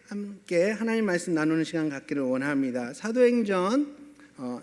함께 하나님 말씀 나누는 시간 갖기를 원합니다. 사도행전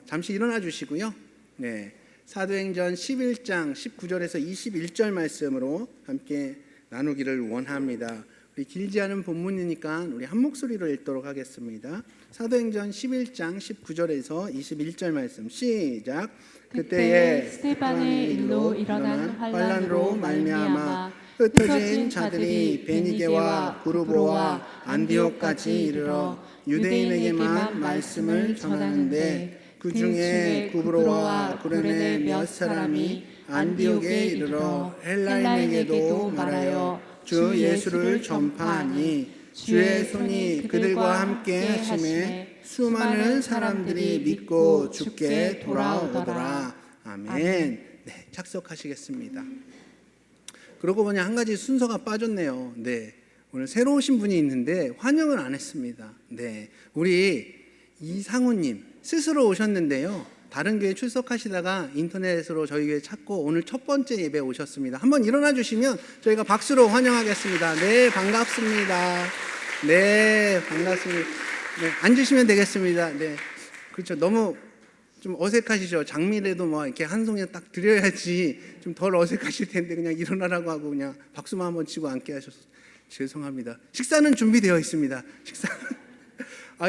잠시 일어나 주시고요. 네, 사도행전 11장 19절에서 21절 말씀으로 함께 나누기를 원합니다. 우리 길지 않은 본문이니까 우리 한 목소리로 읽도록 하겠습니다. 사도행전 11장 19절에서 21절 말씀 시작. 그때에 스데반의 일로 일어난 환난으로 말미암아 흩어진 자들이 베니게와 구르보와 안디옥까지 이르러 유대인에게만 말씀을 전하는데 그 중에 구브로와 구레네 몇 사람이 안디옥에 이르러 헬라인에게도 말하여 주 예수를 전파하니 주의 손이 그들과 함께 하심에 수많은 사람들이 믿고 주께 돌아오더라. 아멘. 네, 착석하시겠습니다. 그러고 보니 한 가지 순서가 빠졌네요. 네, 오늘 새로 오신 분이 있는데 환영을 안 했습니다. 네, 우리 이상우님 스스로 오셨는데요. 다른 교회 출석하시다가 인터넷으로 저희 교회 찾고 오늘 첫 번째 예배 오셨습니다. 한번 일어나 주시면 저희가 박수로 환영하겠습니다. 네, 반갑습니다. 네, 반갑습니다. 네, 앉으시면 되겠습니다. 네, 그렇죠. 너무 좀 어색하시죠? 장미라도 뭐 이렇게 한 송이 딱 드려야지 좀 덜 어색하실 텐데 그냥 일어나라고 하고 그냥 박수만 한번 치고 앉게 하셔서 죄송합니다. 식사는 준비되어 있습니다. 식사.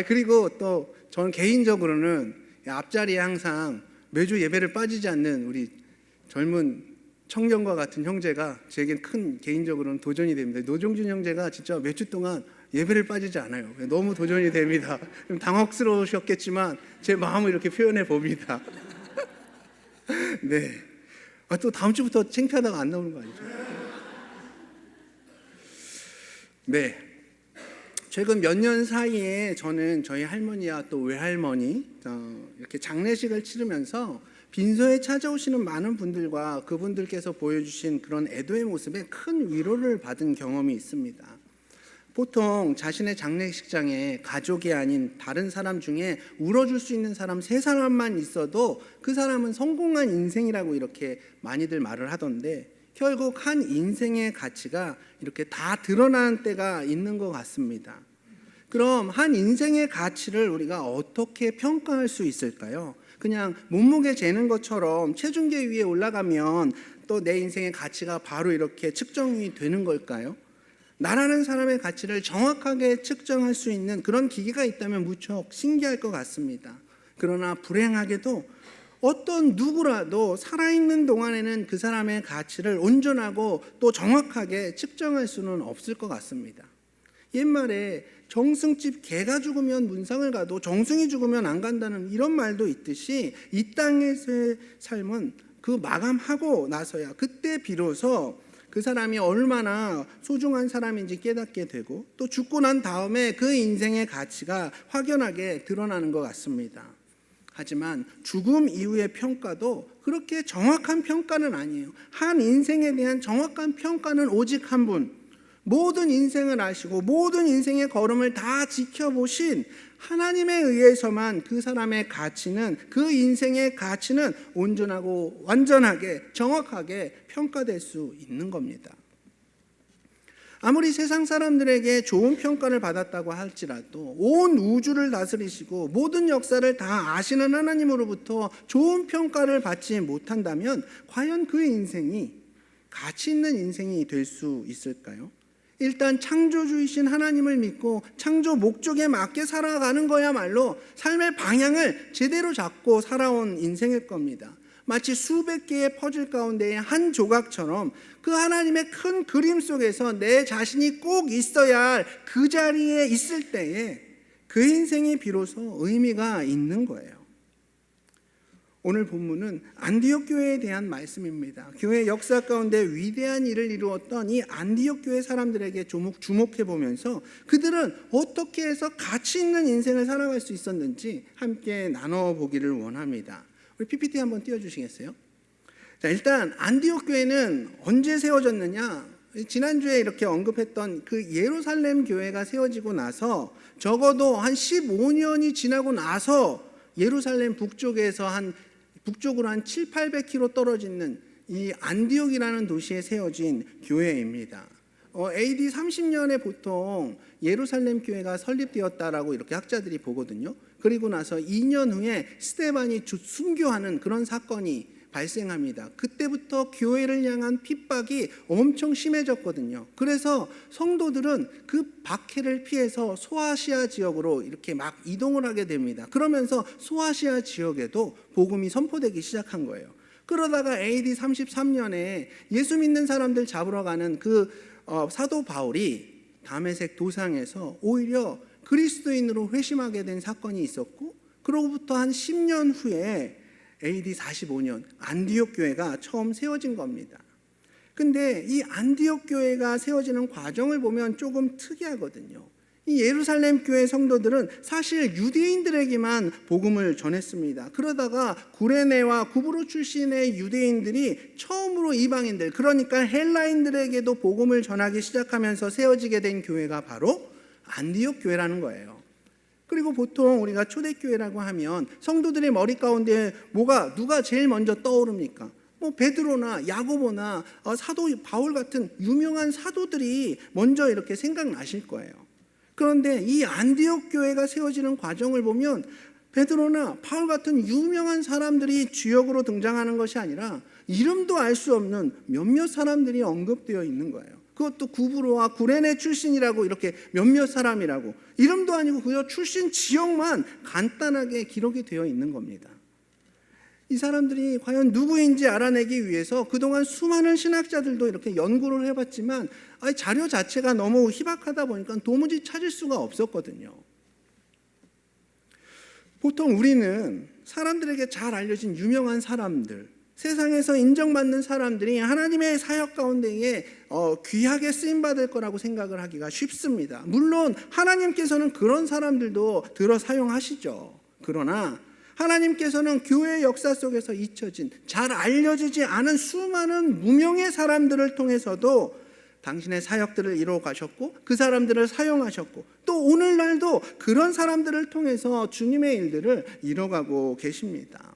그리고 또 저는 개인적으로는 앞자리에 항상 매주 예배를 빠지지 않는 우리 젊은 청년과 같은 형제가 제겐 큰 개인적으로는 도전이 됩니다. 노종준 형제가 진짜 몇 주 동안 예배를 빠지지 않아요. 너무 도전이 됩니다. 좀 당혹스러우셨겠지만 제 마음을 이렇게 표현해 봅니다. 네. 또 다음 주부터 창피하다가 안 나오는 거 아니죠? 네. 최근 몇 년 사이에 저는 저희 할머니와 또 외할머니 이렇게 장례식을 치르면서 빈소에 찾아오시는 많은 분들과 그분들께서 보여주신 그런 애도의 모습에 큰 위로를 받은 경험이 있습니다. 보통 자신의 장례식장에 가족이 아닌 다른 사람 중에 울어줄 수 있는 사람 3사람만 있어도 그 사람은 성공한 인생이라고 이렇게 많이들 말을 하던데 결국 한 인생의 가치가 이렇게 다 드러나는 때가 있는 것 같습니다. 그럼 한 인생의 가치를 우리가 어떻게 평가할 수 있을까요? 그냥 몸무게 재는 것처럼 체중계 위에 올라가면 또 내 인생의 가치가 바로 이렇게 측정이 되는 걸까요? 나라는 사람의 가치를 정확하게 측정할 수 있는 그런 기계가 있다면 무척 신기할 것 같습니다. 그러나 불행하게도 어떤 누구라도 살아있는 동안에는 그 사람의 가치를 온전하고 또 정확하게 측정할 수는 없을 것 같습니다. 옛말에 정승집 개가 죽으면 문상을 가도 정승이 죽으면 안 간다는 이런 말도 있듯이 이 땅에서의 삶은 그 마감하고 나서야 그때 비로소 그 사람이 얼마나 소중한 사람인지 깨닫게 되고 또 죽고 난 다음에 그 인생의 가치가 확연하게 드러나는 것 같습니다. 하지만 죽음 이후의 평가도 그렇게 정확한 평가는 아니에요. 한 인생에 대한 정확한 평가는 오직 한 분, 모든 인생을 아시고 모든 인생의 걸음을 다 지켜보신 하나님에 의해서만 그 사람의 가치는, 그 인생의 가치는 온전하고 완전하게 정확하게 평가될 수 있는 겁니다. 아무리 세상 사람들에게 좋은 평가를 받았다고 할지라도 온 우주를 다스리시고 모든 역사를 다 아시는 하나님으로부터 좋은 평가를 받지 못한다면 과연 그 인생이 가치 있는 인생이 될 수 있을까요? 일단 창조주이신 하나님을 믿고 창조 목적에 맞게 살아가는 거야말로 삶의 방향을 제대로 잡고 살아온 인생일 겁니다. 마치 수백 개의 퍼즐 가운데의 한 조각처럼 그 하나님의 큰 그림 속에서 내 자신이 꼭 있어야 할 그 자리에 있을 때에 그 인생이 비로소 의미가 있는 거예요. 오늘 본문은 안디옥 교회에 대한 말씀입니다. 교회 역사 가운데 위대한 일을 이루었던 이 안디옥 교회 사람들에게 주목해 보면서 그들은 어떻게 해서 가치 있는 인생을 살아갈 수 있었는지 함께 나눠보기를 원합니다. 우리 PPT 한번 띄워주시겠어요? 자, 일단 안디옥 교회는 언제 세워졌느냐? 지난주에 이렇게 언급했던 그 예루살렘 교회가 세워지고 나서 적어도 한 15년이 지나고 나서 예루살렘 북쪽으로 한 700-800km 떨어지는 이 안디옥이라는 도시에 세워진 교회입니다. AD 30년에 보통 예루살렘 교회가 설립되었다라고 이렇게 학자들이 보거든요. 그리고 나서 2년 후에 스데반이 순교하는 그런 사건이 발생합니다. 그때부터 교회를 향한 핍박이 엄청 심해졌거든요. 그래서 성도들은 그 박해를 피해서 소아시아 지역으로 이렇게 막 이동을 하게 됩니다. 그러면서 소아시아 지역에도 복음이 선포되기 시작한 거예요. 그러다가 AD 33년에 예수 믿는 사람들 잡으러 가는 그 사도 바울이 다메섹 도상에서 오히려 그리스도인으로 회심하게 된 사건이 있었고, 그로부터 한 10년 후에 AD 45년 안디옥 교회가 처음 세워진 겁니다. 근데 이 안디옥 교회가 세워지는 과정을 보면 조금 특이하거든요. 이 예루살렘 교회 성도들은 사실 유대인들에게만 복음을 전했습니다. 그러다가 구레네와 구브로 출신의 유대인들이 처음으로 이방인들, 그러니까 헬라인들에게도 복음을 전하기 시작하면서 세워지게 된 교회가 바로 안디옥 교회라는 거예요. 그리고 보통 우리가 초대교회라고 하면 성도들의 머리 가운데 누가 제일 먼저 떠오릅니까? 베드로나 야고보나 사도 바울 같은 유명한 사도들이 먼저 이렇게 생각나실 거예요. 그런데 이 안디옥 교회가 세워지는 과정을 보면 베드로나 바울 같은 유명한 사람들이 주역으로 등장하는 것이 아니라 이름도 알 수 없는 몇몇 사람들이 언급되어 있는 거예요. 그것도 구브로와 구레네 출신이라고, 이렇게 몇몇 사람이라고, 이름도 아니고 그저 출신 지역만 간단하게 기록이 되어 있는 겁니다. 이 사람들이 과연 누구인지 알아내기 위해서 그동안 수많은 신학자들도 이렇게 연구를 해봤지만 자료 자체가 너무 희박하다 보니까 도무지 찾을 수가 없었거든요. 보통 우리는 사람들에게 잘 알려진 유명한 사람들, 세상에서 인정받는 사람들이 하나님의 사역 가운데에 귀하게 쓰임받을 거라고 생각을 하기가 쉽습니다. 물론 하나님께서는 그런 사람들도 들어 사용하시죠. 그러나 하나님께서는 교회 역사 속에서 잊혀진, 잘 알려지지 않은 수많은 무명의 사람들을 통해서도 당신의 사역들을 이루어 가셨고, 그 사람들을 사용하셨고, 또 오늘날도 그런 사람들을 통해서 주님의 일들을 이뤄가고 계십니다.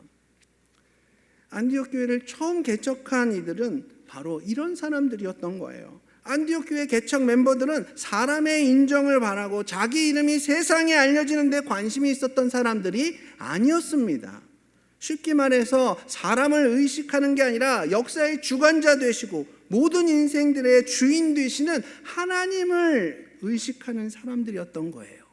안디옥 교회를 처음 개척한 이들은 바로 이런 사람들이었던 거예요. 안디옥 교회 개척 멤버들은 사람의 인정을 바라고 자기 이름이 세상에 알려지는 데 관심이 있었던 사람들이 아니었습니다. 쉽게 말해서 사람을 의식하는 게 아니라 역사의 주관자 되시고 모든 인생들의 주인 되시는 하나님을 의식하는 사람들이었던 거예요.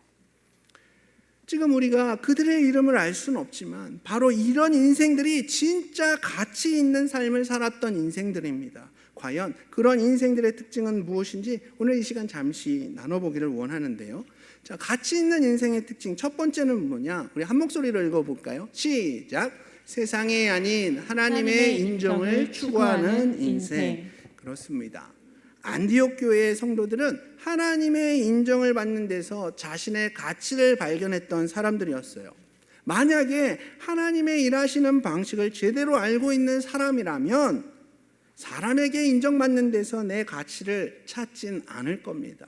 지금 우리가 그들의 이름을 알 수는 없지만 바로 이런 인생들이 진짜 가치 있는 삶을 살았던 인생들입니다. 과연 그런 인생들의 특징은 무엇인지 오늘 이 시간 잠시 나눠보기를 원하는데요. 자, 가치 있는 인생의 특징 첫 번째는 뭐냐? 우리 한 목소리로 읽어볼까요? 시작! 세상이 아닌 하나님의 인정을 추구하는 인생. 그렇습니다. 안디옥 교회의 성도들은 하나님의 인정을 받는 데서 자신의 가치를 발견했던 사람들이었어요. 만약에 하나님의 일하시는 방식을 제대로 알고 있는 사람이라면 사람에게 인정받는 데서 내 가치를 찾진 않을 겁니다.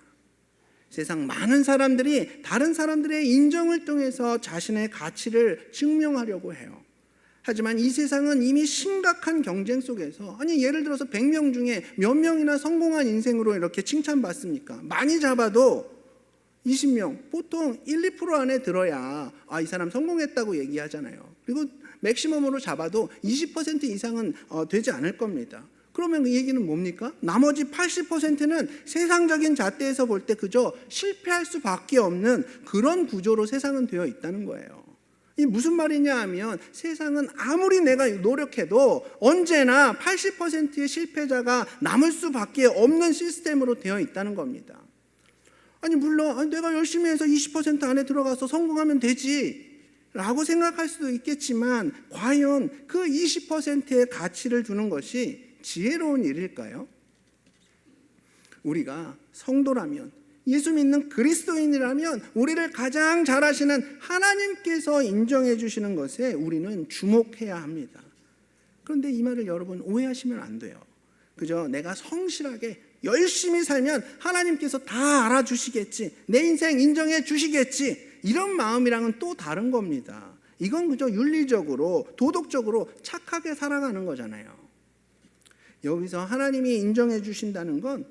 세상 많은 사람들이 다른 사람들의 인정을 통해서 자신의 가치를 증명하려고 해요. 하지만 이 세상은 이미 심각한 경쟁 속에서, 예를 들어서 100명 중에 몇 명이나 성공한 인생으로 이렇게 칭찬받습니까? 많이 잡아도 20명, 보통 1, 2% 안에 들어야 이 사람 성공했다고 얘기하잖아요. 그리고 맥시멈으로 잡아도 20% 이상은 되지 않을 겁니다. 그러면 그 얘기는 뭡니까? 나머지 80%는 세상적인 잣대에서 볼 때 그저 실패할 수밖에 없는 그런 구조로 세상은 되어 있다는 거예요. 이 무슨 말이냐 하면 세상은 아무리 내가 노력해도 언제나 80%의 실패자가 남을 수밖에 없는 시스템으로 되어 있다는 겁니다. 물론 내가 열심히 해서 20% 안에 들어가서 성공하면 되지 라고 생각할 수도 있겠지만 과연 그 20%의 가치를 두는 것이 지혜로운 일일까요? 우리가 성도라면, 예수 믿는 그리스도인이라면 우리를 가장 잘 아시는 하나님께서 인정해 주시는 것에 우리는 주목해야 합니다. 그런데 이 말을 여러분 오해하시면 안 돼요. 그저 내가 성실하게 열심히 살면 하나님께서 다 알아주시겠지, 내 인생 인정해 주시겠지, 이런 마음이랑은 또 다른 겁니다. 이건 그저 윤리적으로 도덕적으로 착하게 살아가는 거잖아요. 여기서 하나님이 인정해 주신다는 건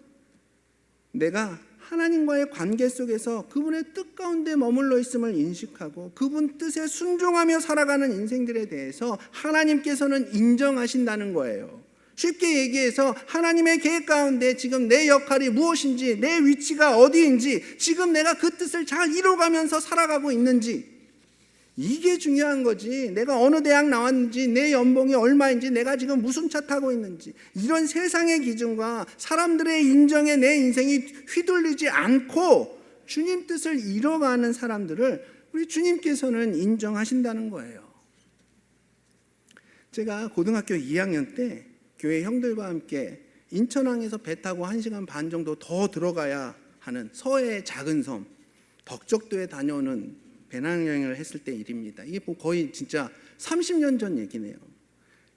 내가 하나님과의 관계 속에서 그분의 뜻 가운데 머물러 있음을 인식하고 그분 뜻에 순종하며 살아가는 인생들에 대해서 하나님께서는 인정하신다는 거예요. 쉽게 얘기해서 하나님의 계획 가운데 지금 내 역할이 무엇인지, 내 위치가 어디인지, 지금 내가 그 뜻을 잘 이뤄가면서 살아가고 있는지, 이게 중요한 거지. 내가 어느 대학 나왔는지, 내 연봉이 얼마인지, 내가 지금 무슨 차 타고 있는지, 이런 세상의 기준과 사람들의 인정에 내 인생이 휘둘리지 않고 주님 뜻을 이뤄가는 사람들을 우리 주님께서는 인정하신다는 거예요. 제가 고등학교 2학년 때 교회 형들과 함께 인천항에서 배 타고 1시간 반 정도 더 들어가야 하는 서해의 작은 섬 덕적도에 다녀오는 배낭여행을 했을 때 일입니다. 이게 거의 진짜 30년 전 얘기네요.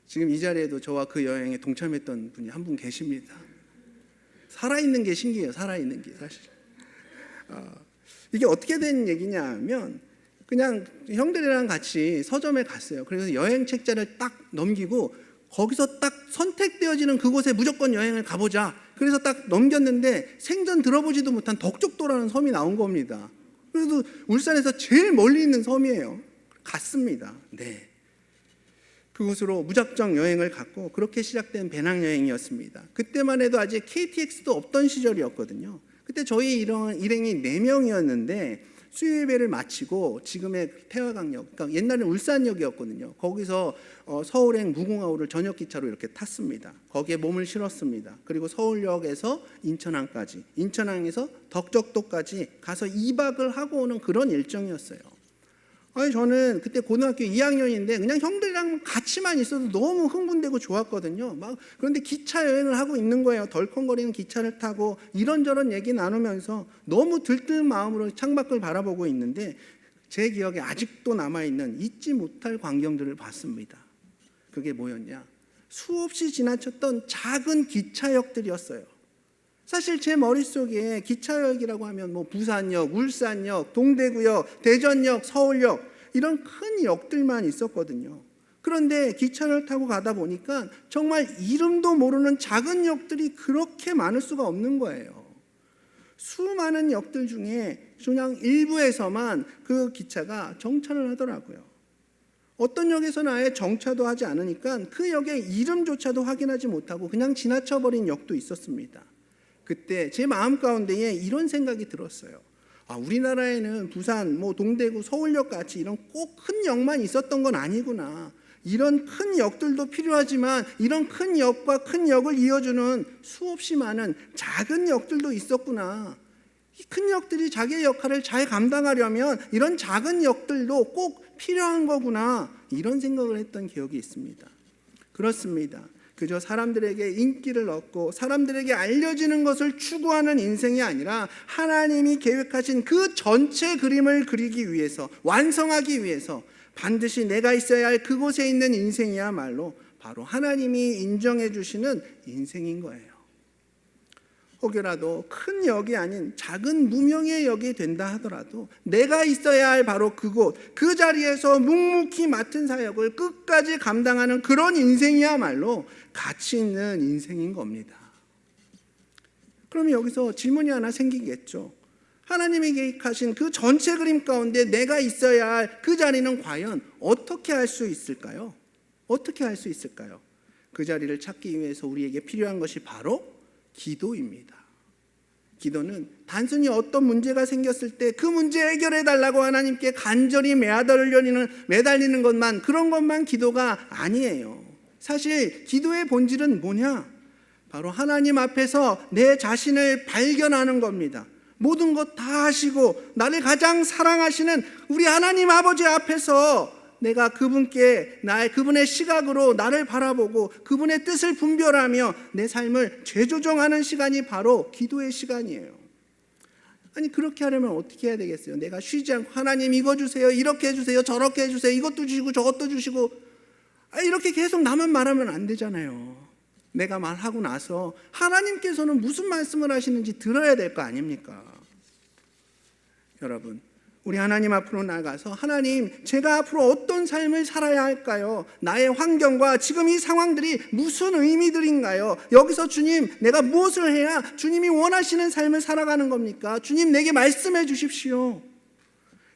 지금 이 자리에도 저와 그 여행에 동참했던 분이 한 분 계십니다. 살아있는 게 신기해요. 살아있는 게 사실. 이게 어떻게 된 얘기냐 하면 그냥 형들이랑 같이 서점에 갔어요. 그래서 여행 책자를 딱 넘기고 거기서 딱 선택되어지는 그곳에 무조건 여행을 가보자. 그래서 딱 넘겼는데 생전 들어보지도 못한 덕적도라는 섬이 나온 겁니다. 그래도 울산에서 제일 멀리 있는 섬이에요. 갔습니다. 네. 그곳으로 무작정 여행을 갔고 그렇게 시작된 배낭여행이었습니다. 그때만 해도 아직 KTX도 없던 시절이었거든요. 그때 저희 일행이 4명이었는데 수요예배를 마치고 지금의 태화강역, 그러니까 옛날에는 울산역이었거든요. 거기서 서울행 무궁화호를 저녁 기차로 이렇게 탔습니다. 거기에 몸을 실었습니다. 그리고 서울역에서 인천항까지, 인천항에서 덕적도까지 가서 2박을 하고 오는 그런 일정이었어요. 아니 저는 그때 고등학교 2학년인데 그냥 형들이랑 같이만 있어도 너무 흥분되고 좋았거든요. 그런데 기차 여행을 하고 있는 거예요. 덜컹거리는 기차를 타고 이런저런 얘기 나누면서 너무 들뜬 마음으로 창밖을 바라보고 있는데 제 기억에 아직도 남아있는 잊지 못할 광경들을 봤습니다. 그게 뭐였냐? 수없이 지나쳤던 작은 기차역들이었어요. 사실 제 머릿속에 기차역이라고 하면 부산역, 울산역, 동대구역, 대전역, 서울역 이런 큰 역들만 있었거든요. 그런데 기차를 타고 가다 보니까 정말 이름도 모르는 작은 역들이 그렇게 많을 수가 없는 거예요. 수많은 역들 중에 그냥 일부에서만 그 기차가 정차를 하더라고요. 어떤 역에서는 아예 정차도 하지 않으니까 그 역의 이름조차도 확인하지 못하고 그냥 지나쳐버린 역도 있었습니다. 그때 제 마음 가운데에 이런 생각이 들었어요. 우리나라에는 부산, 동대구, 서울역 같이 이런 꼭 큰 역만 있었던 건 아니구나. 이런 큰 역들도 필요하지만 이런 큰 역과 큰 역을 이어주는 수없이 많은 작은 역들도 있었구나. 이 큰 역들이 자기의 역할을 잘 감당하려면 이런 작은 역들도 꼭 필요한 거구나. 이런 생각을 했던 기억이 있습니다. 그렇습니다. 그저 사람들에게 인기를 얻고 사람들에게 알려지는 것을 추구하는 인생이 아니라 하나님이 계획하신 그 전체 그림을 그리기 위해서, 완성하기 위해서 반드시 내가 있어야 할 그곳에 있는 인생이야말로 바로 하나님이 인정해 주시는 인생인 거예요. 혹여라도 큰 역이 아닌 작은 무명의 역이 된다 하더라도 내가 있어야 할 바로 그곳, 그 자리에서 묵묵히 맡은 사역을 끝까지 감당하는 그런 인생이야말로 가치 있는 인생인 겁니다. 그럼 여기서 질문이 하나 생기겠죠. 하나님이 계획하신 그 전체 그림 가운데 내가 있어야 할 그 자리는 과연 어떻게 할 수 있을까요? 어떻게 할 수 있을까요? 그 자리를 찾기 위해서 우리에게 필요한 것이 바로 기도입니다. 기도는 단순히 어떤 문제가 생겼을 때 그 문제 해결해 달라고 하나님께 간절히 매달리는 것만, 그런 것만 기도가 아니에요. 사실 기도의 본질은 뭐냐? 바로 하나님 앞에서 내 자신을 발견하는 겁니다. 모든 것 다 하시고 나를 가장 사랑하시는 우리 하나님 아버지 앞에서 내가 그분의 시각으로 나를 바라보고 그분의 뜻을 분별하며 내 삶을 재조정하는 시간이 바로 기도의 시간이에요. 아니 그렇게 하려면 어떻게 해야 되겠어요? 내가 쉬지 않고 하나님 이거 주세요, 이렇게 해주세요, 저렇게 해주세요, 이것도 주시고 저것도 주시고 이렇게 계속 나만 말하면 안 되잖아요. 내가 말하고 나서 하나님께서는 무슨 말씀을 하시는지 들어야 될 거 아닙니까? 여러분, 우리 하나님 앞으로 나가서 하나님, 제가 앞으로 어떤 삶을 살아야 할까요? 나의 환경과 지금 이 상황들이 무슨 의미들인가요? 여기서 주님, 내가 무엇을 해야 주님이 원하시는 삶을 살아가는 겁니까? 주님, 내게 말씀해 주십시오.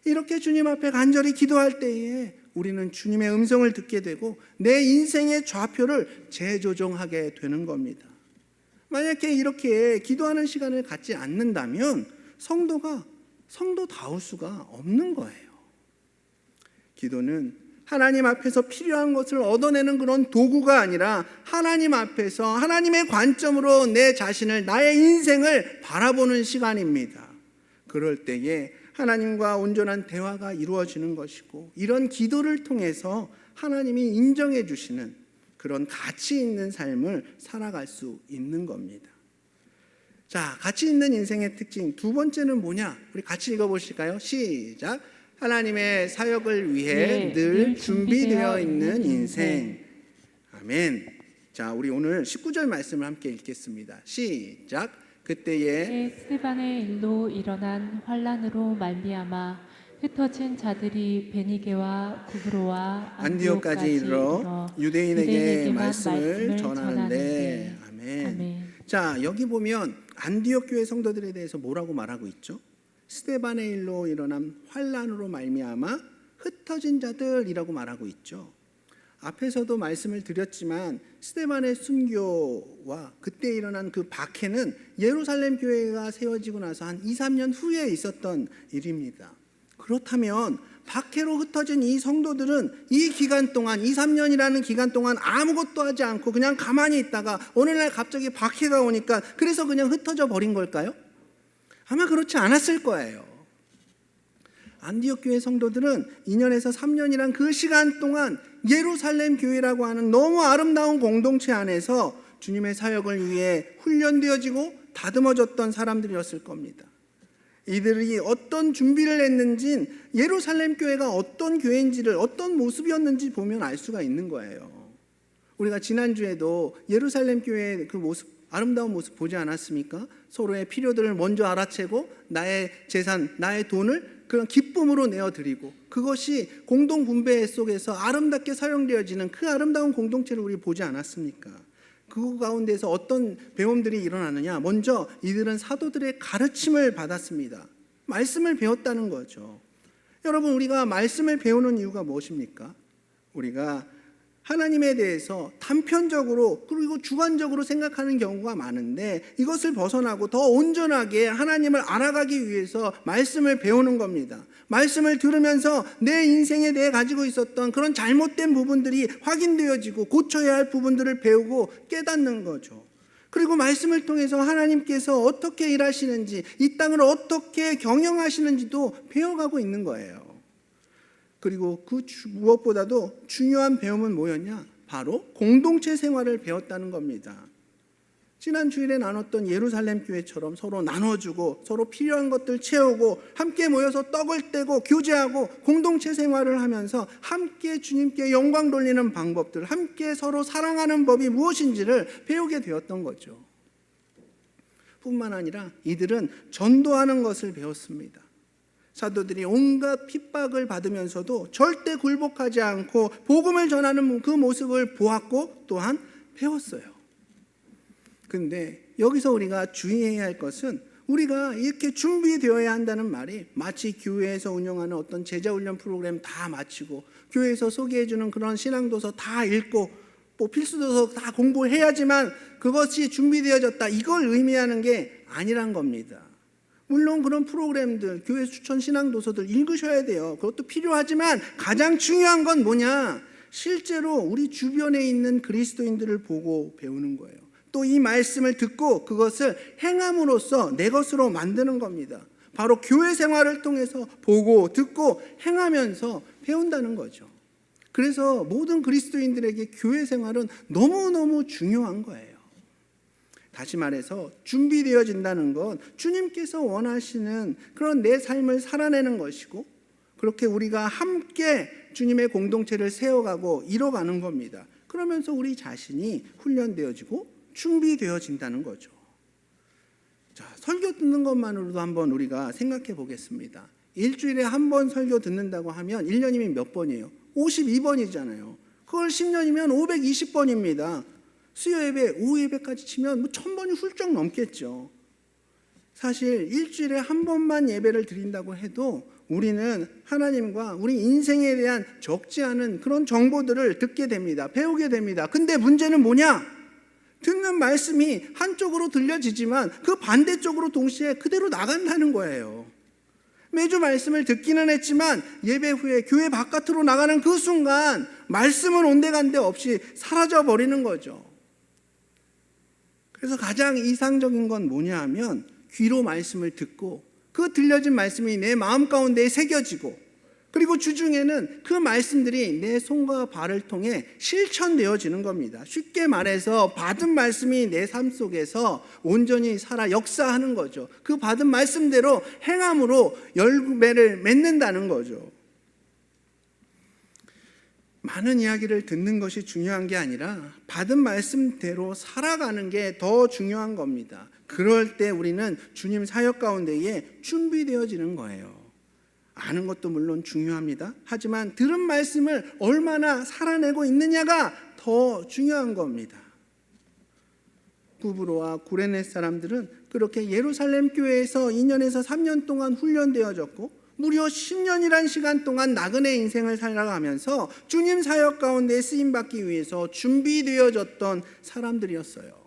이렇게 주님 앞에 간절히 기도할 때에 우리는 주님의 음성을 듣게 되고 내 인생의 좌표를 재조정하게 되는 겁니다. 만약에 이렇게 기도하는 시간을 갖지 않는다면 성도가 성도다울 수가 없는 거예요. 기도는 하나님 앞에서 필요한 것을 얻어내는 그런 도구가 아니라 하나님 앞에서 하나님의 관점으로 내 자신을, 나의 인생을 바라보는 시간입니다. 그럴 때에 하나님과 온전한 대화가 이루어지는 것이고, 이런 기도를 통해서 하나님이 인정해 주시는 그런 가치 있는 삶을 살아갈 수 있는 겁니다. 자, 가치 있는 인생의 특징 두 번째는 뭐냐? 우리 같이 읽어보실까요? 시작. 하나님의 사역을 위해 늘 준비되어 있는 인생. 아멘. 자, 우리 오늘 19절 말씀을 함께 읽겠습니다. 시작. 그때에 스데반의 일로 일어난 환란으로 말미암아 흩어진 자들이 베니게와 구브로와 안디옥까지 이르러 유대인에게 말씀을 전하는데. 아멘. 자, 여기 보면 안디옥 교회 성도들에 대해서 뭐라고 말하고 있죠? 스데반의 일로 일어난 환란으로 말미암아 흩어진 자들이라고 말하고 있죠. 앞에서도 말씀을 드렸지만 스데반의 순교와 그때 일어난 그 박해는 예루살렘 교회가 세워지고 나서 한 2, 3년 후에 있었던 일입니다. 그렇다면 박해로 흩어진 이 성도들은 이 기간 동안, 2, 3년이라는 기간 동안 아무것도 하지 않고 그냥 가만히 있다가 어느 날 갑자기 박해가 오니까 그래서 그냥 흩어져 버린 걸까요? 아마 그렇지 않았을 거예요. 안디옥 교회 성도들은 2년에서 3년이란 그 시간 동안 예루살렘 교회라고 하는 너무 아름다운 공동체 안에서 주님의 사역을 위해 훈련되어지고 다듬어졌던 사람들이었을 겁니다. 이들이 어떤 준비를 했는지, 예루살렘 교회가 어떤 교회인지를, 어떤 모습이었는지 보면 알 수가 있는 거예요. 우리가 지난주에도 예루살렘 교회의 그 모습, 아름다운 모습 보지 않았습니까? 서로의 필요들을 먼저 알아채고 나의 재산, 나의 돈을 그런 기쁨으로 내어드리고, 그것이 공동 분배 속에서 아름답게 사용되어지는 그 아름다운 공동체를 우리 보지 않았습니까? 그 가운데서 어떤 배움들이 일어나느냐? 먼저 이들은 사도들의 가르침을 받았습니다. 말씀을 배웠다는 거죠. 여러분, 우리가 말씀을 배우는 이유가 무엇입니까? 우리가 하나님에 대해서 단편적으로 그리고 주관적으로 생각하는 경우가 많은데, 이것을 벗어나고 더 온전하게 하나님을 알아가기 위해서 말씀을 배우는 겁니다. 말씀을 들으면서 내 인생에 대해 가지고 있었던 그런 잘못된 부분들이 확인되어지고 고쳐야 할 부분들을 배우고 깨닫는 거죠. 그리고 말씀을 통해서 하나님께서 어떻게 일하시는지, 이 땅을 어떻게 경영하시는지도 배워가고 있는 거예요. 그리고 그 무엇보다도 중요한 배움은 뭐였냐? 바로 공동체 생활을 배웠다는 겁니다. 지난 주일에 나눴던 예루살렘 교회처럼 서로 나눠주고 서로 필요한 것들 채우고 함께 모여서 떡을 떼고 교제하고 공동체 생활을 하면서 함께 주님께 영광 돌리는 방법들, 함께 서로 사랑하는 법이 무엇인지를 배우게 되었던 거죠. 뿐만 아니라 이들은 전도하는 것을 배웠습니다. 사도들이 온갖 핍박을 받으면서도 절대 굴복하지 않고 복음을 전하는 그 모습을 보았고 또한 배웠어요. 근데 여기서 우리가 주의해야 할 것은, 우리가 이렇게 준비되어야 한다는 말이 마치 교회에서 운영하는 어떤 제자훈련 프로그램 다 마치고 교회에서 소개해주는 그런 신앙도서 다 읽고 뭐 필수도서 다 공부해야지만 그것이 준비되어졌다, 이걸 의미하는 게 아니란 겁니다. 물론 그런 프로그램들, 교회 추천 신앙도서들 읽으셔야 돼요. 그것도 필요하지만 가장 중요한 건 뭐냐? 실제로 우리 주변에 있는 그리스도인들을 보고 배우는 거예요. 또 이 말씀을 듣고 그것을 행함으로써 내 것으로 만드는 겁니다. 바로 교회 생활을 통해서 보고 듣고 행하면서 배운다는 거죠. 그래서 모든 그리스도인들에게 교회 생활은 너무너무 중요한 거예요. 다시 말해서 준비되어진다는 건 주님께서 원하시는 그런 내 삶을 살아내는 것이고, 그렇게 우리가 함께 주님의 공동체를 세워가고 이뤄가는 겁니다. 그러면서 우리 자신이 훈련되어지고 준비되어진다는 거죠. 자, 설교 듣는 것만으로도 한번 우리가 생각해 보겠습니다. 일주일에 한 번 설교 듣는다고 하면 1년이면 몇 번이에요? 52번이잖아요. 그걸 10년이면 520번입니다. 수요 예배, 오후 예배까지 치면 뭐 1000번이 훌쩍 넘겠죠. 사실 일주일에 한 번만 예배를 드린다고 해도 우리는 하나님과 우리 인생에 대한 적지 않은 그런 정보들을 듣게 됩니다. 배우게 됩니다. 근데 문제는 뭐냐? 듣는 말씀이 한쪽으로 들려지지만 그 반대쪽으로 동시에 그대로 나간다는 거예요. 매주 말씀을 듣기는 했지만 예배 후에 교회 바깥으로 나가는 그 순간 말씀은 온데간데 없이 사라져 버리는 거죠. 그래서 가장 이상적인 건 뭐냐 하면 귀로 말씀을 듣고 그 들려진 말씀이 내 마음 가운데에 새겨지고 그리고 주중에는 그 말씀들이 내 손과 발을 통해 실천되어지는 겁니다. 쉽게 말해서 받은 말씀이 내 삶 속에서 온전히 살아 역사하는 거죠. 그 받은 말씀대로 행함으로 열매를 맺는다는 거죠. 많은 이야기를 듣는 것이 중요한 게 아니라 받은 말씀대로 살아가는 게 더 중요한 겁니다. 그럴 때 우리는 주님 사역 가운데에 준비되어지는 거예요. 아는 것도 물론 중요합니다. 하지만 들은 말씀을 얼마나 살아내고 있느냐가 더 중요한 겁니다. 구브로와 구레네 사람들은 그렇게 예루살렘 교회에서 2년에서 3년 동안 훈련되어졌고 무려 10년이란 시간 동안 나그네 인생을 살아가면서 주님 사역 가운데 쓰임받기 위해서 준비되어졌던 사람들이었어요.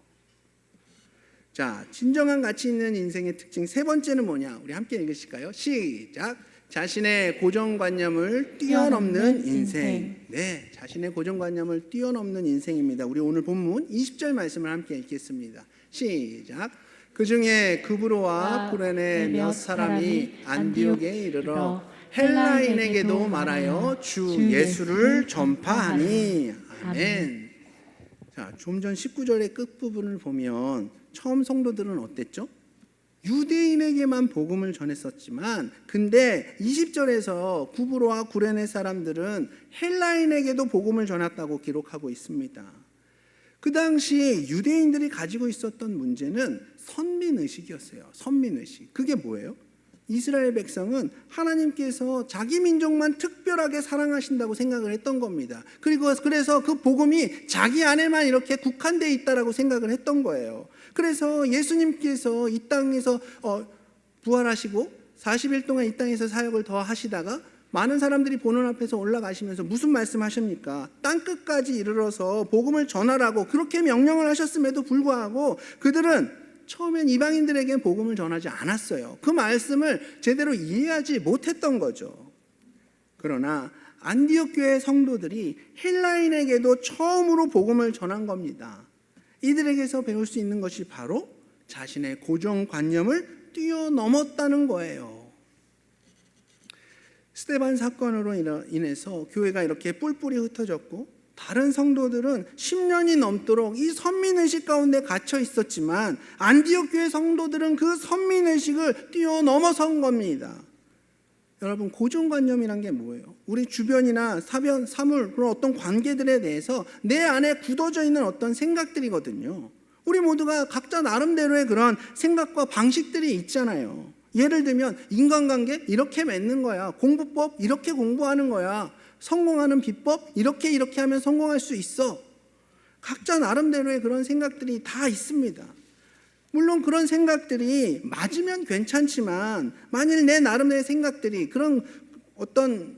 자, 진정한 가치 있는 인생의 특징 세 번째는 뭐냐? 우리 함께 읽으실까요? 시작! 자신의 고정관념을 뛰어넘는 인생. 네, 자신의 고정관념을 뛰어넘는 인생입니다. 우리 오늘 본문 20절 말씀을 함께 읽겠습니다. 시작! 그 중에 구브로와 구레네 몇 사람이 안디옥에 이르러 헬라인에게도 말하여 주 예수를 전파하니. 아멘. 자, 좀 전 19절의 끝부분을 보면 처음 성도들은 어땠죠? 유대인에게만 복음을 전했었지만 근데 20절에서 구브로와 구레네 사람들은 헬라인에게도 복음을 전했다고 기록하고 있습니다. 그 당시 유대인들이 가지고 있었던 문제는 선민의식이었어요. 선민의식. 그게 뭐예요? 이스라엘 백성은 하나님께서 자기 민족만 특별하게 사랑하신다고 생각을 했던 겁니다. 그리고 그래서 그 복음이 자기 안에만 이렇게 국한되어 있다라고 생각을 했던 거예요. 그래서 예수님께서 이 땅에서 부활하시고 40일 동안 이 땅에서 사역을 더 하시다가 많은 사람들이 보는 앞에서 올라가시면서 무슨 말씀하십니까? 땅끝까지 이르러서 복음을 전하라고 그렇게 명령을 하셨음에도 불구하고 그들은 처음엔 이방인들에게 복음을 전하지 않았어요. 그 말씀을 제대로 이해하지 못했던 거죠. 그러나 안디옥 교회 성도들이 헬라인에게도 처음으로 복음을 전한 겁니다. 이들에게서 배울 수 있는 것이 바로 자신의 고정관념을 뛰어넘었다는 거예요. 스데반 사건으로 인해서 교회가 이렇게 뿔뿔이 흩어졌고 다른 성도들은 10년이 넘도록 이 선민의식 가운데 갇혀 있었지만 안디옥 교회 성도들은 그 선민의식을 뛰어넘어선 겁니다. 여러분, 고정관념이란 게 뭐예요? 우리 주변이나 사물, 그런 어떤 관계들에 대해서 내 안에 굳어져 있는 어떤 생각들이거든요. 우리 모두가 각자 나름대로의 그런 생각과 방식들이 있잖아요. 예를 들면 인간관계 이렇게 맺는 거야. 공부법 이렇게 공부하는 거야. 성공하는 비법 이렇게 하면 성공할 수 있어. 각자 나름대로의 그런 생각들이 다 있습니다. 물론 그런 생각들이 맞으면 괜찮지만 만일 내 나름의 생각들이 그런 어떤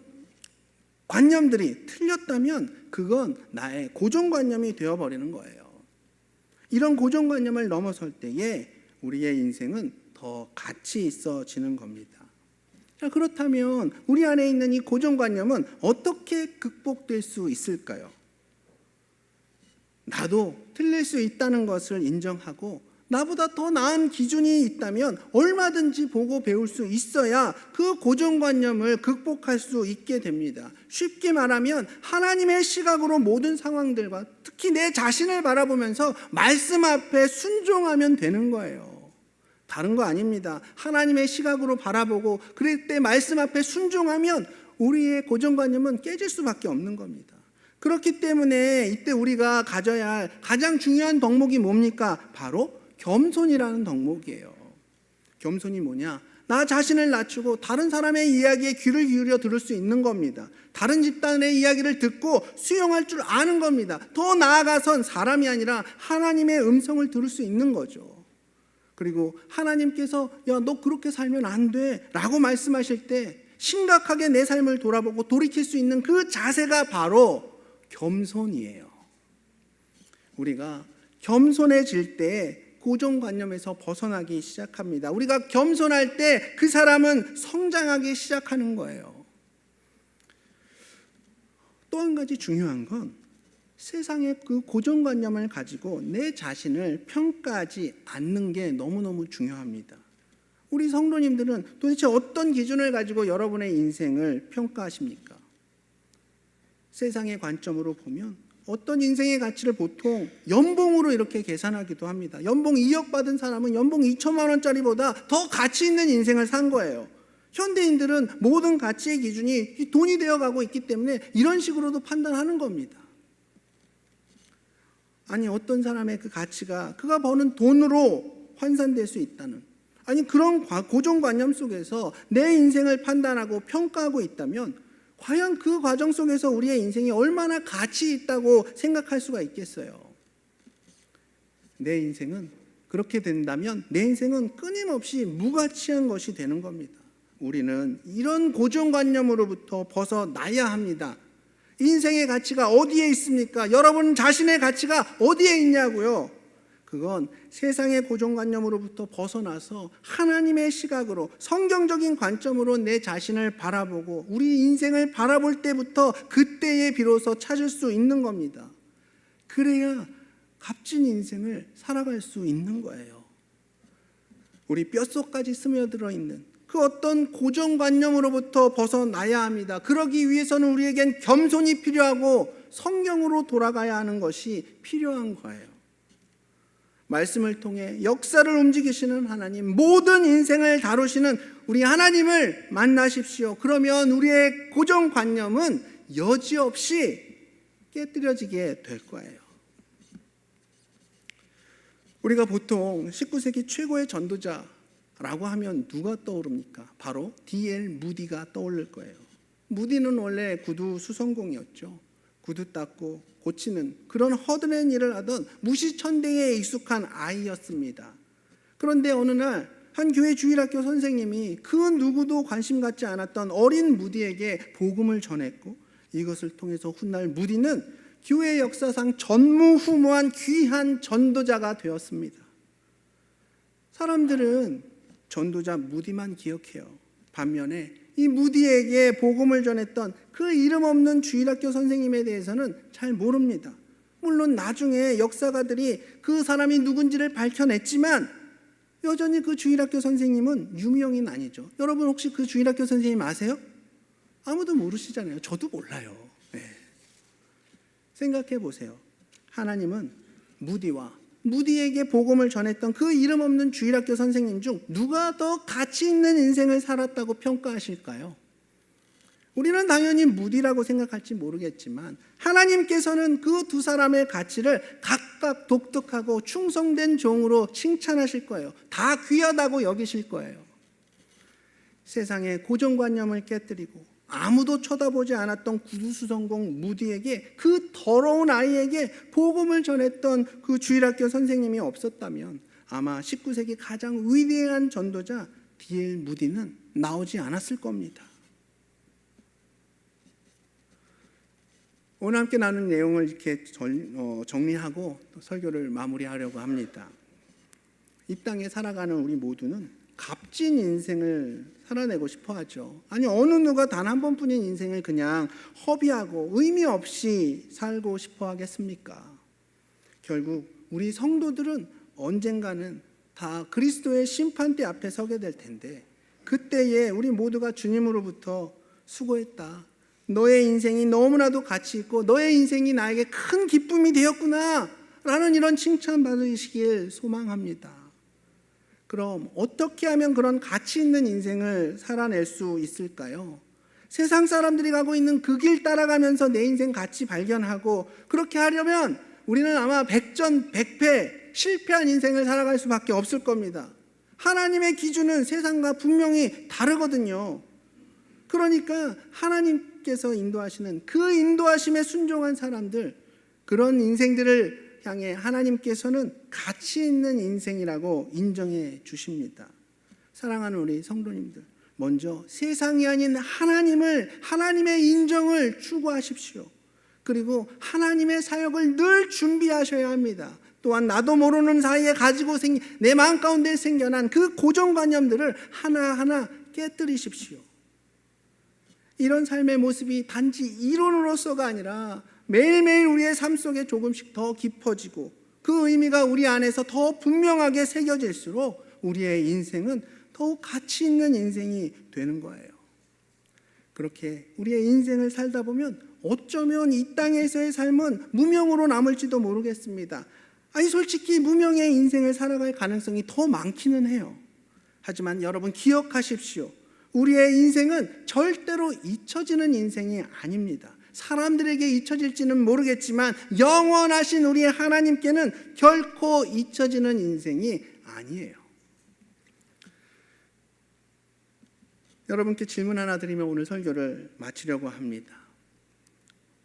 관념들이 틀렸다면 그건 나의 고정관념이 되어버리는 거예요. 이런 고정관념을 넘어설 때에 우리의 인생은 더 가치 있어지는 겁니다. 자, 그렇다면 우리 안에 있는 이 고정관념은 어떻게 극복될 수 있을까요? 나도 틀릴 수 있다는 것을 인정하고 나보다 더 나은 기준이 있다면 얼마든지 보고 배울 수 있어야 그 고정관념을 극복할 수 있게 됩니다. 쉽게 말하면 하나님의 시각으로 모든 상황들과 특히 내 자신을 바라보면서 말씀 앞에 순종하면 되는 거예요. 다른 거 아닙니다. 하나님의 시각으로 바라보고 그럴 때 말씀 앞에 순종하면 우리의 고정관념은 깨질 수밖에 없는 겁니다. 그렇기 때문에 이때 우리가 가져야 할 가장 중요한 덕목이 뭡니까? 바로 겸손이라는 덕목이에요. 겸손이 뭐냐? 나 자신을 낮추고 다른 사람의 이야기에 귀를 기울여 들을 수 있는 겁니다. 다른 집단의 이야기를 듣고 수용할 줄 아는 겁니다. 더 나아가선 사람이 아니라 하나님의 음성을 들을 수 있는 거죠. 그리고 하나님께서 야, 너 그렇게 살면 안 돼 라고 말씀하실 때 심각하게 내 삶을 돌아보고 돌이킬 수 있는 그 자세가 바로 겸손이에요. 우리가 겸손해질 때 고정관념에서 벗어나기 시작합니다. 우리가 겸손할 때 그 사람은 성장하기 시작하는 거예요. 또 한 가지 중요한 건 세상의 그 고정관념을 가지고 내 자신을 평가하지 않는 게 너무너무 중요합니다. 우리 성도님들은 도대체 어떤 기준을 가지고 여러분의 인생을 평가하십니까? 세상의 관점으로 보면 어떤 인생의 가치를 보통 연봉으로 이렇게 계산하기도 합니다. 연봉 2억 받은 사람은 연봉 2천만 원짜리보다 더 가치 있는 인생을 산 거예요. 현대인들은 모든 가치의 기준이 돈이 되어가고 있기 때문에 이런 식으로도 판단하는 겁니다. 아니 어떤 사람의 그 가치가 그가 버는 돈으로 환산될 수 있다는, 아니 그런 고정관념 속에서 내 인생을 판단하고 평가하고 있다면 과연 그 과정 속에서 우리의 인생이 얼마나 가치 있다고 생각할 수가 있겠어요? 내 인생은 그렇게 된다면 내 인생은 끊임없이 무가치한 것이 되는 겁니다. 우리는 이런 고정관념으로부터 벗어나야 합니다. 인생의 가치가 어디에 있습니까? 여러분 자신의 가치가 어디에 있냐고요? 그건 세상의 고정관념으로부터 벗어나서 하나님의 시각으로 성경적인 관점으로 내 자신을 바라보고 우리 인생을 바라볼 때부터 그때에 비로소 찾을 수 있는 겁니다. 그래야 값진 인생을 살아갈 수 있는 거예요. 우리 뼛속까지 스며들어 있는 그 어떤 고정관념으로부터 벗어나야 합니다. 그러기 위해서는 우리에겐 겸손이 필요하고 성경으로 돌아가야 하는 것이 필요한 거예요. 말씀을 통해 역사를 움직이시는 하나님, 모든 인생을 다루시는 우리 하나님을 만나십시오. 그러면 우리의 고정관념은 여지없이 깨뜨려지게 될 거예요. 우리가 보통 19세기 최고의 전도자라고 하면 누가 떠오릅니까? 바로 D.L. 무디가 떠오를 거예요. 무디는 원래 구두 수선공이었죠. 구두 닦고 고치는 그런 허드렛 일을 하던 무시천대에 익숙한 아이였습니다. 그런데 어느 날 한 교회 주일학교 선생님이 그 누구도 관심 갖지 않았던 어린 무디에게 복음을 전했고 이것을 통해서 훗날 무디는 교회 역사상 전무후무한 귀한 전도자가 되었습니다. 사람들은 전도자 무디만 기억해요. 반면에 이 무디에게 복음을 전했던 그 이름 없는 주일학교 선생님에 대해서는 잘 모릅니다. 물론 나중에 역사가들이 그 사람이 누군지를 밝혀냈지만 여전히 그 주일학교 선생님은 유명인 아니죠. 여러분 혹시 그 주일학교 선생님 아세요? 아무도 모르시잖아요. 저도 몰라요. 네. 생각해 보세요. 하나님은 무디에게 복음을 전했던 그 이름 없는 주일학교 선생님 중 누가 더 가치 있는 인생을 살았다고 평가하실까요? 우리는 당연히 무디라고 생각할지 모르겠지만 하나님께서는 그 두 사람의 가치를 각각 독특하고 충성된 종으로 칭찬하실 거예요. 다 귀하다고 여기실 거예요. 세상의 고정관념을 깨뜨리고 아무도 쳐다보지 않았던 구두수선공 무디에게, 그 더러운 아이에게 복음을 전했던 그 주일학교 선생님이 없었다면 아마 19세기 가장 위대한 전도자 D.L. 무디는 나오지 않았을 겁니다. 오늘 함께 나눈 내용을 이렇게 정리하고 설교를 마무리하려고 합니다. 이 땅에 살아가는 우리 모두는 값진 인생을 살아내고 싶어 하죠. 아니 어느 누가 단 한 번뿐인 인생을 그냥 허비하고 의미 없이 살고 싶어 하겠습니까? 결국 우리 성도들은 언젠가는 다 그리스도의 심판대 앞에 서게 될 텐데 그때에 우리 모두가 주님으로부터 수고했다, 너의 인생이 너무나도 가치 있고 너의 인생이 나에게 큰 기쁨이 되었구나 라는 이런 칭찬 받으시길 소망합니다. 그럼 어떻게 하면 그런 가치 있는 인생을 살아낼 수 있을까요? 세상 사람들이 가고 있는 그 길 따라가면서 내 인생 가치 발견하고, 그렇게 하려면 우리는 아마 백전백패 실패한 인생을 살아갈 수밖에 없을 겁니다. 하나님의 기준은 세상과 분명히 다르거든요. 그러니까 하나님께서 인도하시는 그 인도하심에 순종한 사람들, 그런 인생들을 향해 하나님께서는 가치 있는 인생이라고 인정해 주십니다. 사랑하는 우리 성도님들, 먼저 세상이 아닌 하나님의 인정을 추구하십시오. 그리고 하나님의 사역을 늘 준비하셔야 합니다. 또한 나도 모르는 사이에 가지고 내 마음 가운데 생겨난 그 고정관념들을 하나하나 깨뜨리십시오. 이런 삶의 모습이 단지 이론으로서가 아니라 매일매일 우리의 삶 속에 조금씩 더 깊어지고 그 의미가 우리 안에서 더 분명하게 새겨질수록 우리의 인생은 더욱 가치 있는 인생이 되는 거예요. 그렇게 우리의 인생을 살다 보면 어쩌면 이 땅에서의 삶은 무명으로 남을지도 모르겠습니다. 아니 솔직히 무명의 인생을 살아갈 가능성이 더 많기는 해요. 하지만 여러분 기억하십시오. 우리의 인생은 절대로 잊혀지는 인생이 아닙니다. 사람들에게 잊혀질지는 모르겠지만 영원하신 우리 하나님께는 결코 잊혀지는 인생이 아니에요. 여러분께 질문 하나 드리면 오늘 설교를 마치려고 합니다.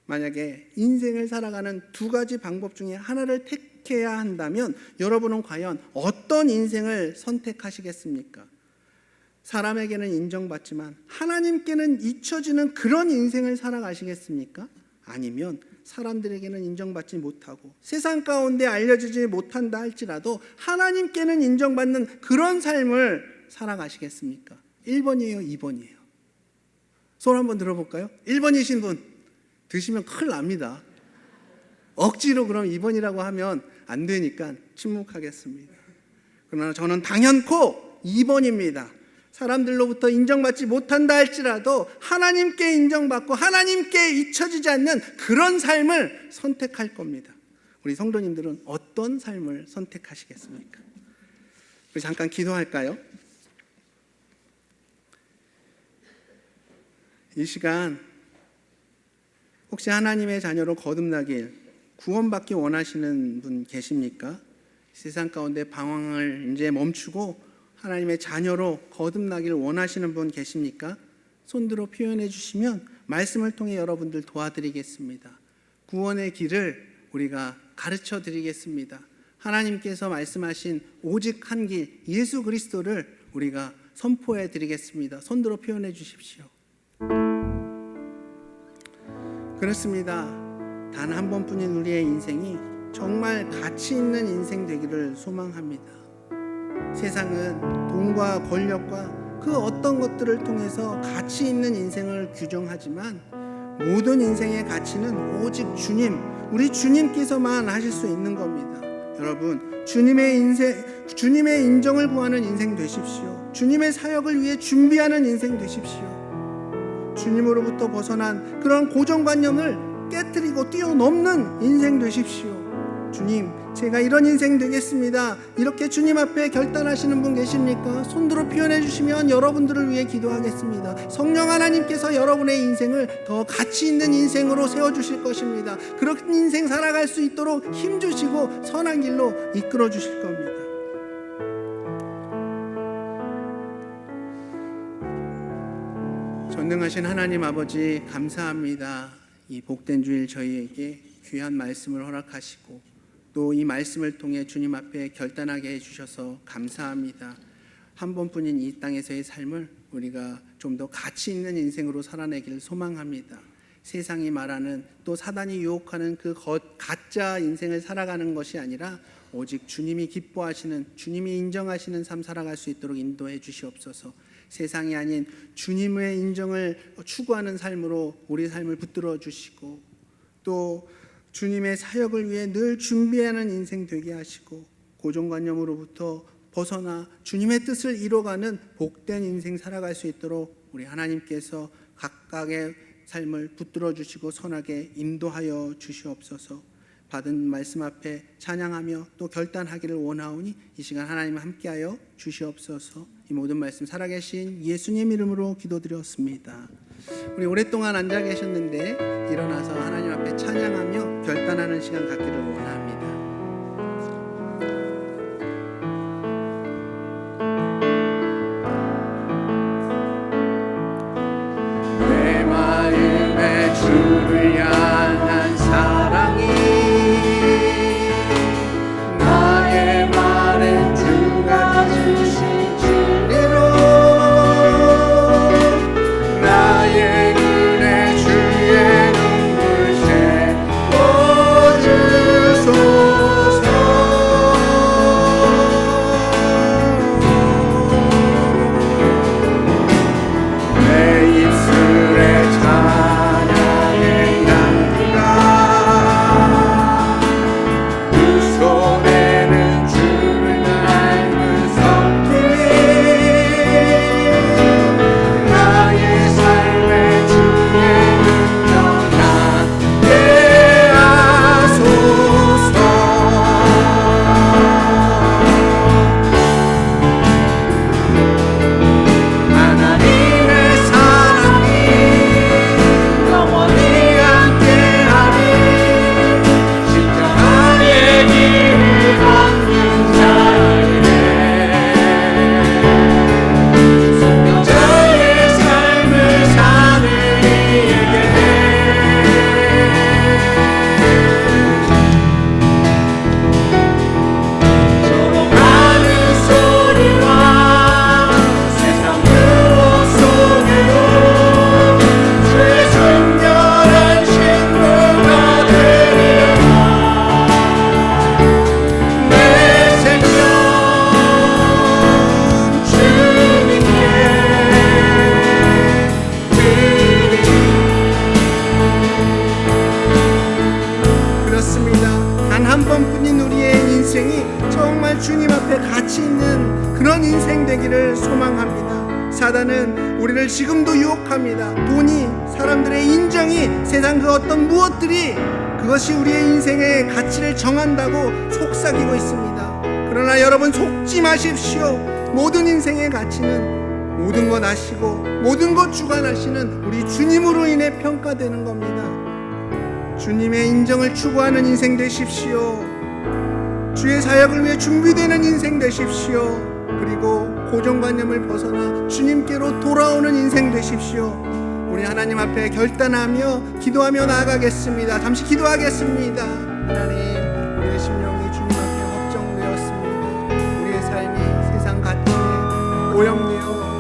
만약에 인생을 살아가는 두 가지 방법 중에 하나를 택해야 한다면 여러분은 과연 어떤 인생을 선택하시겠습니까? 사람에게는 인정받지만 하나님께는 잊혀지는 그런 인생을 살아가시겠습니까? 아니면 사람들에게는 인정받지 못하고 세상 가운데 알려지지 못한다 할지라도 하나님께는 인정받는 그런 삶을 살아가시겠습니까? 1번이에요? 2번이에요? 손 한번 들어볼까요? 1번이신 분 드시면 큰일 납니다. 억지로 그럼 2번이라고 하면 안 되니까 침묵하겠습니다. 그러나 저는 당연코 2번입니다. 사람들로부터 인정받지 못한다 할지라도 하나님께 인정받고 하나님께 잊혀지지 않는 그런 삶을 선택할 겁니다. 우리 성도님들은 어떤 삶을 선택하시겠습니까? 우리 잠깐 기도할까요? 이 시간 혹시 하나님의 자녀로 거듭나길 구원받기 원하시는 분 계십니까? 세상 가운데 방황을 이제 멈추고 하나님의 자녀로 거듭나길 원하시는 분 계십니까? 손들어 표현해 주시면 말씀을 통해 여러분들 도와드리겠습니다. 구원의 길을 우리가 가르쳐 드리겠습니다. 하나님께서 말씀하신 오직 한 길 예수 그리스도를 우리가 선포해 드리겠습니다. 손들어 표현해 주십시오. 그렇습니다. 단 한 번뿐인 우리의 인생이 정말 가치 있는 인생 되기를 소망합니다. 세상은 돈과 권력과 그 어떤 것들을 통해서 가치 있는 인생을 규정하지만 모든 인생의 가치는 오직 주님, 우리 주님께서만 하실 수 있는 겁니다. 여러분, 주님의 인정을 구하는 인생 되십시오. 주님의 사역을 위해 준비하는 인생 되십시오. 주님으로부터 벗어난 그런 고정관념을 깨뜨리고 뛰어넘는 인생 되십시오. 주님, 제가 이런 인생 되겠습니다. 이렇게 주님 앞에 결단하시는 분 계십니까? 손들어 표현해 주시면 여러분들을 위해 기도하겠습니다. 성령 하나님께서 여러분의 인생을 더 가치 있는 인생으로 세워주실 것입니다. 그런 인생 살아갈 수 있도록 힘주시고 선한 길로 이끌어 주실 겁니다. 전능하신 하나님 아버지 감사합니다. 이 복된 주일 저희에게 귀한 말씀을 허락하시고 또 이 말씀을 통해 주님 앞에 결단하게 해주셔서 감사합니다. 한 번뿐인 이 땅에서의 삶을 우리가 좀 더 가치 있는 인생으로 살아내기를 소망합니다. 세상이 말하는 또 사단이 유혹하는 그 가짜 인생을 살아가는 것이 아니라 오직 주님이 기뻐하시는 주님이 인정하시는 삶 살아갈 수 있도록 인도해 주시옵소서. 세상이 아닌 주님의 인정을 추구하는 삶으로 우리 삶을 붙들어 주시고 또 주님의 사역을 위해 늘 준비하는 인생 되게 하시고 고정관념으로부터 벗어나 주님의 뜻을 이뤄가는 복된 인생 살아갈 수 있도록 우리 하나님께서 각각의 삶을 붙들어 주시고 선하게 인도하여 주시옵소서. 받은 말씀 앞에 찬양하며 또 결단하기를 원하오니 이 시간 하나님 함께하여 주시옵소서. 이 모든 말씀 살아계신 예수님 이름으로 기도드렸습니다. 우리 오랫동안 앉아 계셨는데 일어나서 하나님 앞에 찬양하며 결단하는 시간 갖기를 원합니다. 주를 향한 사랑이 나의 말에 주가 주신 진리로 나의 눈에 주의 눈물 채워주소서. 내 입술에 찬양의 향기가 두 손에는 주를 닮은 성품이 나의 삶의 주의 능력 나게 하소서. 하나님의 사랑이 영원히 함께하리. 십자가의 길을 걷는 자에게 순교자의 삶을 사는 이에게 조롱하는 소리와 세상 유혹 속에도 주의 순결한 신부가 되리라. 내 생명 주님께 드리리. 그렇습니다. 단 한 번뿐인 우리의 인생이 정말 주님 앞에 가치 있는 그런 인생 되기를 소망합니다. 사단은 우리를 지금도 유혹합니다. 돈이, 사람들의 인정이, 세상 그 어떤 무엇들이 그것이 우리의 인생의 가치를 정한다고 속삭이고 있습니다. 그러나 여러분 속지 마십시오. 모든 인생의 가치는 모든 것 아시고 모든 것 주관하시는 우리 주님으로 인해 평가되는 겁니다. 주님의 인정을 추구하는 인생 되십시오. 주의 사역을 위해 준비되는 인생 되십시오. 그리고 고정관념을 벗어나 주님께로 돌아오는 인생 되십시오. 우리 하나님 앞에 결단하며 기도하며 나아가겠습니다. 잠시 기도하겠습니다. 하나님, 우리의 심령이 주님 앞에 확정되었습니다. 우리의 삶이 세상 가치에 오염되어